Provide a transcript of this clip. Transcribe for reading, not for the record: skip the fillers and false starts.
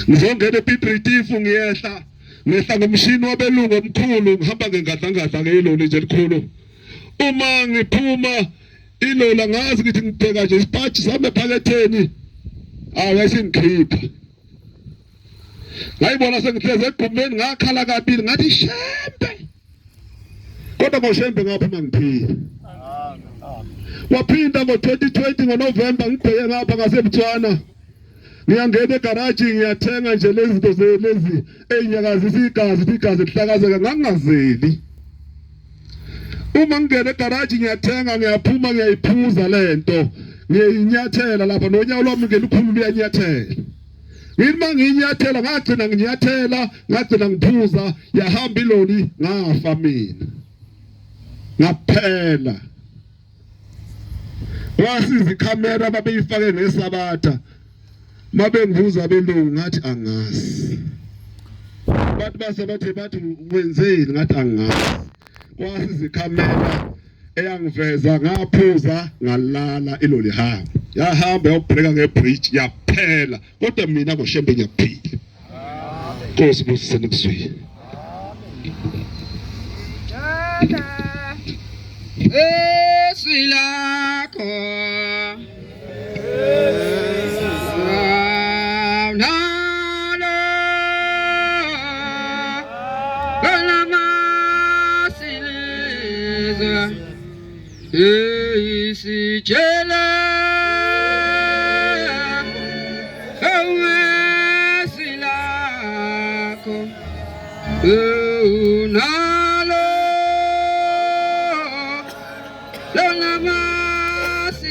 ngizongena ePitritifu ngiyehla ngehla ngomshini wabelungu omkhulu ngihamba ngengadlangadla ngeloli nje elikhulu uma ngiphuma ilola ngazi ukuthi ngibheka nje isipaji sami ephaketheni ayisingikhipha ngayibona sengihleze egqumeni ngakhala kabili ngathi shembe kodwa ngoshembe ngaphuma ngiphila waphinda ngo-2020 ngoNovember ngibheke ngapha ngaseButswana ngiyangena egaraji ngiyathenga nje lezi zinto lezi ezinyakazisa igazi lihlakazeka ngangazeli uma ngingena egaraji ngiyathenga ngiyaphuma ngiyayiphuza lento ngiyinyathela lapha nonyawo lwami ngelikhulu liyanyathela ngima nginyathela ngagcina nginyathela ngagcina ngiphuza yahamba iloli ngafa mina ngaphela wasiza ikhamera babeyifake ngesabatha mabengibuza belungu ngathi angazi bathi basebathe bathi wenzeni ngathi angazi wasiza ikhamera eyangiveza ngaphuza ngalala iloli hamba yahamba yobhreka ngebridge yaphela kodwa mina ngoshembe ngiyaphila Nkosi busise nikuswini Silako Sijela silako unalo lona masileza